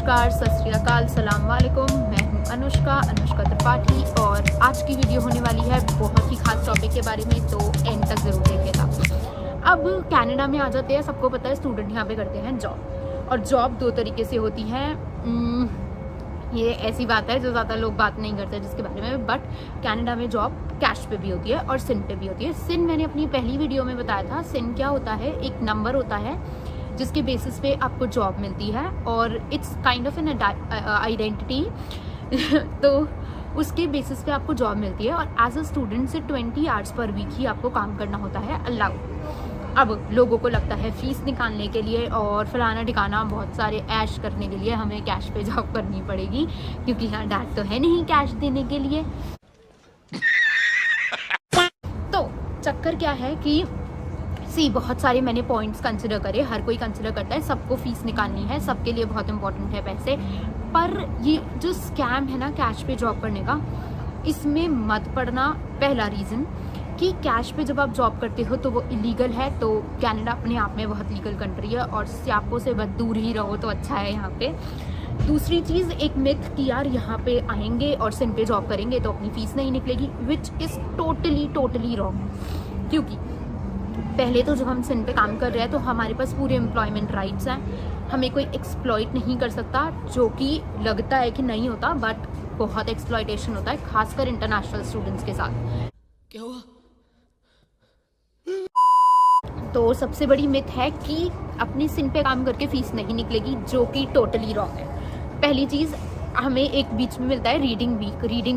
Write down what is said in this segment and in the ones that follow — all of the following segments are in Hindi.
नमस्कार, सत श्री अकाल, सलाम वालेकुम। मैं हूं अनुष्का त्रिपाठी और आज की वीडियो होने वाली है बहुत ही खास टॉपिक के बारे में, तो एंड तक ज़रूर देखिएगा। अब कनाडा में आ जाते हैं, सबको पता है स्टूडेंट यहाँ पे करते हैं जॉब, और जॉब दो तरीके से होती है। ये ऐसी बात है जो ज़्यादा लोग बात नहीं करते जिसके बारे में, बट कनाडा में जॉब कैश पे भी होती है और सिन पे भी होती है। सिन मैंने अपनी पहली वीडियो में बताया था। सिन क्या होता है, एक नंबर होता है जिसके बेसिस पे आपको जॉब मिलती है और it's kind of an identity तो उसके बेसिस पे आपको जॉब मिलती है और एज अ स्टूडेंट से 20 आवर्स पर वीक ही आपको काम करना होता है अलाउड। अब लोगों को लगता है फीस निकालने के लिए और फलाना ठिकाना बहुत सारे ऐश करने के लिए हमें कैश पे जॉब करनी पड़ेगी, क्योंकि यहाँ डैड तो है नहीं कैश देने के लिए। तो चक्कर क्या है कि बहुत सारे मैंने पॉइंट्स कंसिडर करे, हर कोई कंसिडर करता है, सबको फीस निकालनी है, सबके लिए बहुत इंपॉर्टेंट है पैसे। पर ये जो स्कैम है ना कैश पे जॉब करने का, इसमें मत पड़ना। पहला रीज़न कि कैश पे जब आप जॉब करते हो तो वो इलीगल है, तो कनाडा अपने आप में बहुत लीगल कंट्री है और स्यापों से बस दूर ही रहो तो अच्छा है यहाँ पे। दूसरी चीज़, एक मिथ कि यार यहाँ पे आएंगे और सिन पे जॉब करेंगे तो अपनी फ़ीस नहीं निकलेगी, विच इज़ टोटली रॉन्ग। क्योंकि पहले तो जब हम सिन पे काम कर रहे हैं तो हमारे पास पूरे एम्प्लॉयमेंट राइट्स हैं, हमें कोई एक्सप्लॉइट नहीं कर सकता, जो कि लगता है कि नहीं होता बट बहुत एक्सप्लॉइटेशन होता है, खासकर इंटरनेशनल स्टूडेंट्स के साथ। क्या हुआ? तो सबसे बड़ी मिथ है कि अपनी सिन पे काम करके फीस नहीं निकलेगी, जो कि टोटली रॉन्ग है। पहली चीज़, हमें एक बीच में मिलता है रीडिंग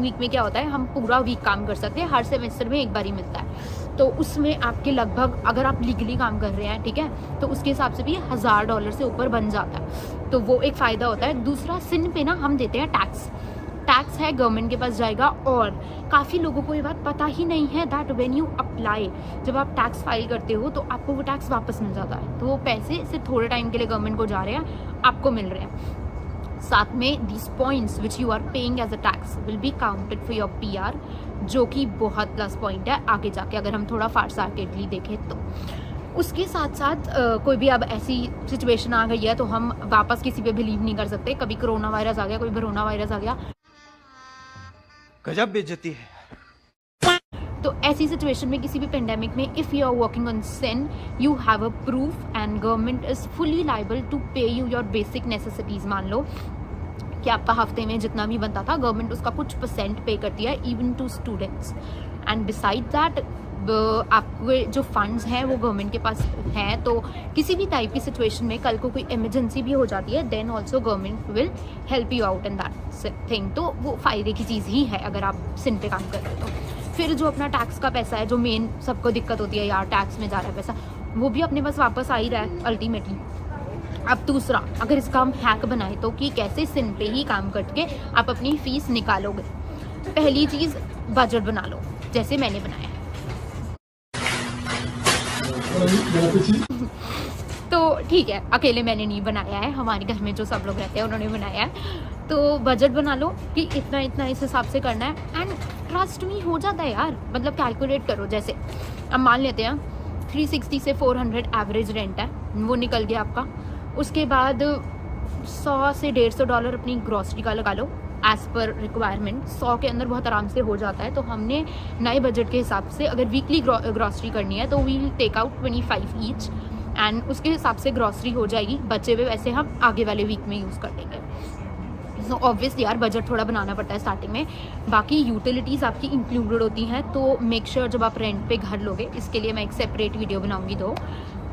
वीक में क्या होता है, हम पूरा वीक काम कर सकते हैं, हर सेमेस्टर में एक बार ही मिलता है। तो उसमें आपके लगभग, अगर आप लीगली काम कर रहे हैं, ठीक है, तो उसके हिसाब से भी $1000 से ऊपर बन जाता है, तो वो एक फ़ायदा होता है। दूसरा, सिन पे ना हम देते हैं टैक्स है, गवर्नमेंट के पास जाएगा। और काफ़ी लोगों को ये बात पता ही नहीं है दैट व्हेन यू अप्लाई, जब आप टैक्स फाइल करते हो तो आपको वो टैक्स वापस मिल जाता है, तो वो पैसे सिर्फ थोड़े टाइम के लिए गवर्नमेंट को जा रहे हैं, आपको मिल रहे हैं। साथ में these points which you are paying as a tax will be counted for your PR, जो कि बहुत प्लस पॉइंट है आगे जाके अगर हम थोड़ा फार्सार्टेडली देखें तो। उसके साथ साथ कोई भी अब ऐसी सिचुएशन आ गई है तो हम वापस किसी पे बिलीव नहीं कर सकते। कभी कोरोना वायरस आ गया, कोई कोरोना वायरस आ गया, गजब बेइज्जती है। तो ऐसी सिचुएशन में किसी भी पेंडेमिक में if you are working on sin, you have a proof and government is fully liable to pay you your basic necessities. मान लो कि आपका हफ्ते में जितना भी बनता था, गवर्नमेंट उसका कुछ % पे करती है even to students. And beside that आपके जो फंड्स हैं वो गवर्नमेंट के पास हैं, तो किसी भी टाइप की सिचुएशन में कल को कोई इमरजेंसी भी हो जाती है, then also government will help you out in that thing. तो वो फ़ायदे की चीज़ ही है अगर आप सिन पे काम कर रहे हो तो। फिर जो अपना टैक्स का पैसा है, जो मेन सबको दिक्कत होती है यार टैक्स में जा रहा है पैसा, वो भी अपने पास वापस आ ही रहा है अल्टीमेटली। अब दूसरा, अगर इसका हम हैक बनाए तो कि कैसे सिन पे ही काम करके आप अपनी फ़ीस निकालोगे। पहली चीज़, बजट बना लो, जैसे मैंने बनाया तो ठीक है, अकेले मैंने नहीं बनाया है, हमारे घर में जो सब लोग रहते हैं उन्होंने बनाया है। तो बजट बना लो कि इतना इतना इस हिसाब से करना है, एंड ट्रस्ट मी हो जाता है यार। मतलब कैलकुलेट करो, जैसे अब मान लेते हैं 360 से 400 एवरेज रेंट है, वो निकल गया आपका। उसके बाद $100 से $150 अपनी ग्रॉसरी का लगा लो एज़ पर रिक्वायरमेंट। 100 के अंदर बहुत आराम से हो जाता है। तो हमने नए बजट के हिसाब से अगर वीकली ग्रॉसरी करनी है तो we will take out 25 each, and उसके हिसाब से ग्रॉसरी हो जाएगी। बचे हुए वैसे हम आगे वाले वीक में यूज़ कर देंगे। सो ऑब्वियसली यार बजट थोड़ा बनाना पड़ता है स्टार्टिंग में। बाकी यूटिलिटीज़ आपकी इंक्लूडेड होती हैं, तो मेक श्योर जब आप रेंट पे घर लोगे, इसके लिए मैं एक सेपरेट वीडियो बनाऊंगी दो,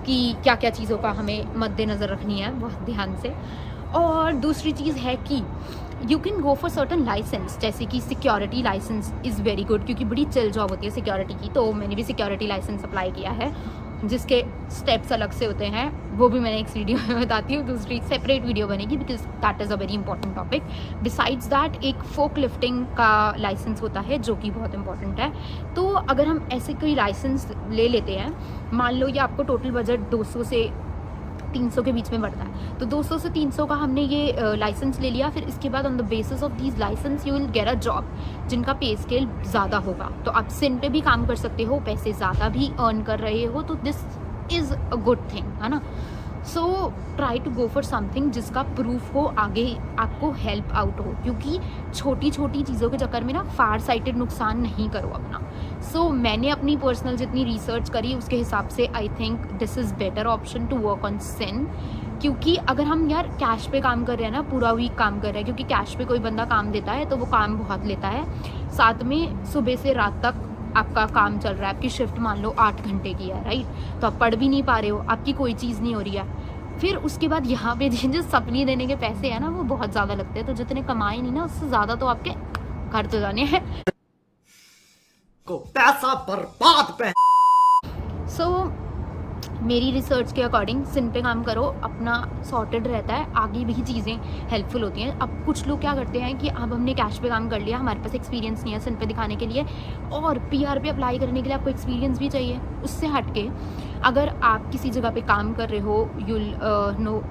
कि क्या क्या चीज़ों का हमें मद्देनज़र रखनी है बहुत ध्यान से। और दूसरी चीज़ है कि you can go for certain licence, जैसे कि security licence is very good, क्योंकि बड़ी चिल जॉब होती है सिक्योरिटी की। तो मैंने भी सिक्योरिटी लाइसेंस अप्लाई किया है, जिसके स्टेप्स अलग से होते हैं, वो भी मैंने एक वीडियो में बताती हूँ, दूसरी सेपरेट वीडियो बनेगी, because that is a very important topic. Besides that एक फोक लिफ्टिंग का लाइसेंस होता है जो कि बहुत इंपॉर्टेंट है। तो अगर हम ऐसे कोई लाइसेंस ले लेते हैं, मान लो ये आपको टोटल बजट 200 से 300 के बीच में बढ़ता है, तो 200 से 300 का हमने ये लाइसेंस ले लिया। फिर इसके बाद on the basis of these licence you will get a job जिनका पे स्केल ज़्यादा होगा। तो आप सिन पे भी काम कर सकते हो, पैसे ज़्यादा भी अर्न कर रहे हो, तो this is a good thing, है ना। So try to go for something जिसका प्रूफ हो, आगे आपको हेल्प आउट हो, क्योंकि छोटी छोटी चीज़ों के चक्कर में ना फार साइटेड नुकसान नहीं करो अपना। सो मैंने अपनी पर्सनल जितनी रिसर्च करी उसके हिसाब से I think this is better option to work on sin. क्योंकि अगर हम यार कैश पे काम कर रहे हैं ना, पूरा वीक काम कर रहे हैं, क्योंकि कैश पे कोई बंदा काम देता है तो वो काम बहुत लेता है, साथ में सुबह से रात तक आपका काम चल रहा है, आपकी शिफ्ट मान लो 8 घंटे की है, राइट? तो आप पढ़ भी नहीं पा रहे हो, आपकी कोई चीज़ नहीं हो रही है। फिर उसके बाद यहाँ पे जो सपनी देने के पैसे हैं ना वो बहुत ज़्यादा लगते हैं, तो जितने कमाए नहीं ना उससे ज़्यादा तो आपके खर्च जाने हैं। को पैसा बर्बाद सो मेरी रिसर्च के अकॉर्डिंग सिन पे काम करो, अपना सॉर्टेड रहता है, आगे भी चीज़ें हेल्पफुल होती हैं। अब कुछ लोग क्या करते हैं कि अब हमने कैश पे काम कर लिया, हमारे पास एक्सपीरियंस नहीं है सिन पे दिखाने के लिए, और पीआर पे अप्लाई करने के लिए आपको एक्सपीरियंस भी चाहिए। उससे हट के अगर आप किसी जगह पे काम कर रहे हो, you'll no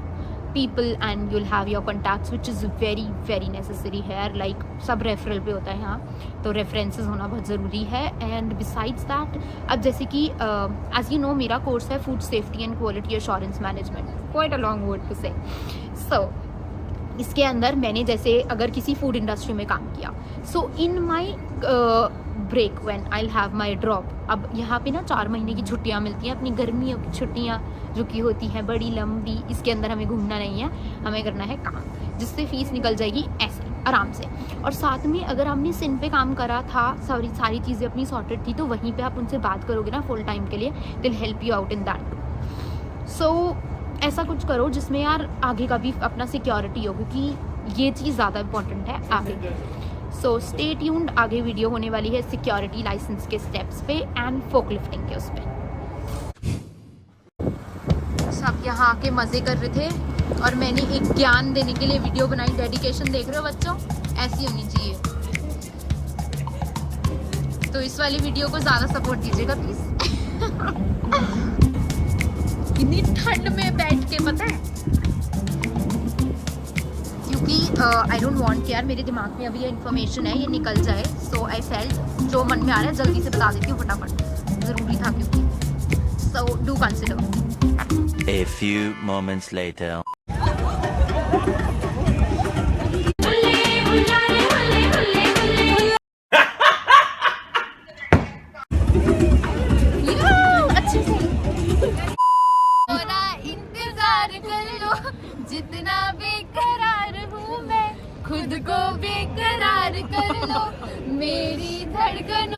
people and you'll have your contacts, which is very very necessary here, like सब रेफरल पे होता है यहाँ, तो रेफरेंसेस होना बहुत ज़रूरी है। एंड बिसाइड्स दैट, अब जैसे कि एज यू नो मेरा कोर्स है food safety and quality assurance management, quite a long word to say. So इसके अंदर मैंने जैसे अगर किसी फूड इंडस्ट्री में काम किया, so in my break when I have my drop, अब यहाँ पे ना 4 महीने की छुट्टियाँ मिलती हैं, अपनी गर्मियों की छुट्टियाँ जो कि होती हैं बड़ी लंबी, इसके अंदर हमें घूमना नहीं है, हमें करना है काम, जिससे फीस निकल जाएगी ऐसे आराम से। और साथ में अगर हमने सिन पे काम करा था, सारी चीज़ें अपनी सॉर्टेड थी, तो वहीं पे आप उनसे बात करोगे ना फुल टाइम के लिए, it'll help you out in that. So ऐसा कुछ करो जिसमें यार आगे का भी अपना सिक्योरिटी हो, क्योंकि ये चीज़ ज़्यादा इंपॉर्टेंट है आगे। सो स्टे ट्यून्ड, आगे वीडियो होने वाली है सिक्योरिटी लाइसेंस के स्टेप्स पे एंड फोक लिफ्टिंग के उस पर। सब यहाँ आके मज़े कर रहे थे और मैंने एक ज्ञान देने के लिए वीडियो बनाई। डेडिकेशन देख रहे हो बच्चों, ऐसी होनी चाहिए। तो इस वाली वीडियो को ज़्यादा सपोर्ट दीजिएगा प्लीज़। इतनी ठंड में बैठ के, पता है, क्योंकि आई डोंट वांट कि यार मेरे दिमाग में अभी ये इन्फॉर्मेशन है ये निकल जाए। सो आई फेल्ट जो मन में आ रहा है जल्दी से बता देती हूँ फटाफट, ज़रूरी था क्योंकि। So do consider. A few moments later. अच्छे से इंतजार कर लो, जितना बेकरार हूँ मैं, खुद को बेकरार कर लो, मेरी धड़कन